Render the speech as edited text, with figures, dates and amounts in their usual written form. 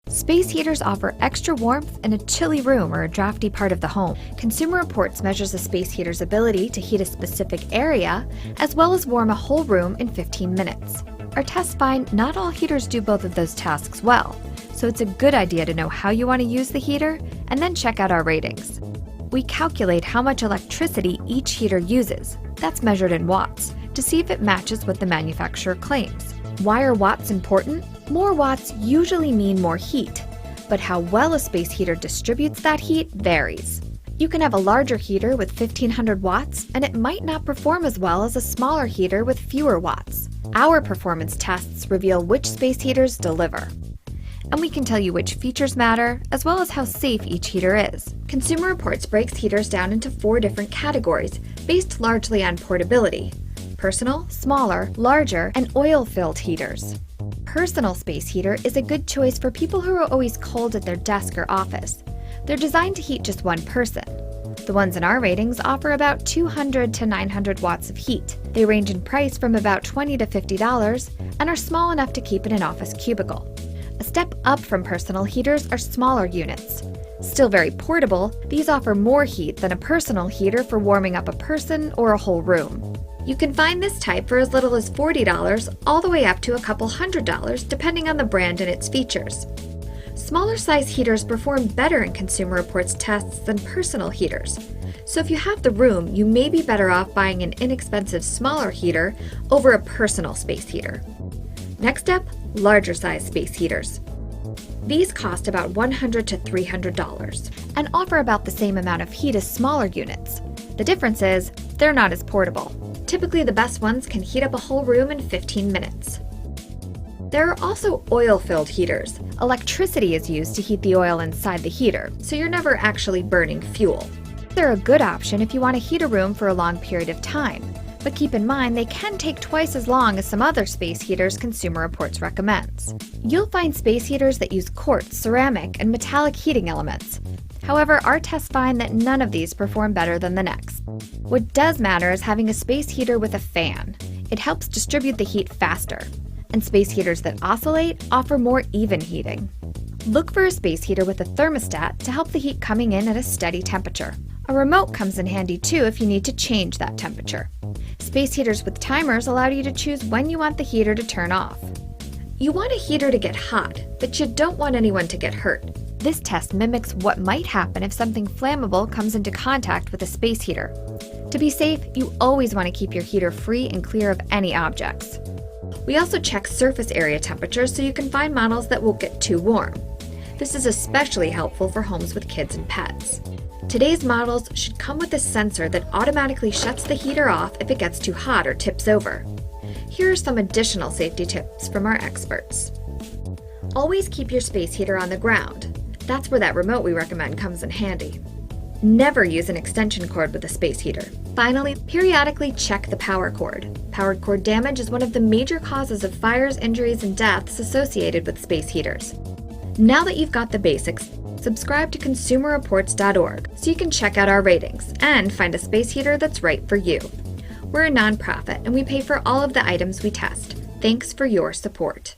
Space heaters offer extra warmth in a chilly room or a drafty part of the home. Consumer Reports measures a space heater's ability to heat a specific area, as well as warm a whole room in 15 minutes. Our tests find not all heaters do both of those tasks well, so it's a good idea to know how you want to use the heater and then check out our ratings. We calculate how much electricity each heater uses, that's measured in watts, to see if it matches what the manufacturer claims. Why are watts important? More watts usually mean more heat, but how well a space heater distributes that heat varies. You can have a larger heater with 1500 watts and it might not perform as well as a smaller heater with fewer watts. Our performance tests reveal which space heaters deliver. And we can tell you which features matter, as well as how safe each heater is. Consumer Reports breaks heaters down into 4 different categories, based largely on portability: personal, smaller, larger, and oil-filled heaters. Personal space heater is a good choice for people who are always cold at their desk or office. They're designed to heat just one person. The ones in our ratings offer about 200 to 900 watts of heat. They range in price from about $20 to $50 and are small enough to keep in an office cubicle. A step up from personal heaters are smaller units. Still very portable, these offer more heat than a personal heater for warming up a person or a whole room. You can find this type for as little as $40 all the way up to a couple $100 depending on the brand and its features. Smaller size heaters perform better in Consumer Reports tests than personal heaters. So if you have the room, you may be better off buying an inexpensive smaller heater over a personal space heater. Next up, larger size space heaters. These cost about $100 to $300 and offer about the same amount of heat as smaller units. The difference is, they're not as portable. Typically, the best ones can heat up a whole room in 15 minutes. There are also oil-filled heaters. Electricity is used to heat the oil inside the heater, so you're never actually burning fuel. They're a good option if you want to heat a room for a long period of time, but keep in mind they can take twice as long as some other space heaters Consumer Reports recommends. You'll find space heaters that use quartz, ceramic, and metallic heating elements. However, our tests find that none of these perform better than the next. What does matter is having a space heater with a fan. It helps distribute the heat faster. And space heaters that oscillate offer more even heating. Look for a space heater with a thermostat to help the heat coming in at a steady temperature. A remote comes in handy too if you need to change that temperature. Space heaters with timers allow you to choose when you want the heater to turn off. You want a heater to get hot, but you don't want anyone to get hurt. This test mimics what might happen if something flammable comes into contact with a space heater. To be safe, you always want to keep your heater free and clear of any objects. We also check surface area temperatures so you can find models that won't get too warm. This is especially helpful for homes with kids and pets. Today's models should come with a sensor that automatically shuts the heater off if it gets too hot or tips over. Here are some additional safety tips from our experts. Always keep your space heater on the ground. That's where that remote we recommend comes in handy. Never use an extension cord with a space heater. Finally, periodically check the power cord. Power cord damage is one of the major causes of fires, injuries, and deaths associated with space heaters. Now that you've got the basics, subscribe to consumerreports.org so you can check out our ratings and find a space heater that's right for you. We're a nonprofit and we pay for all of the items we test. Thanks for your support.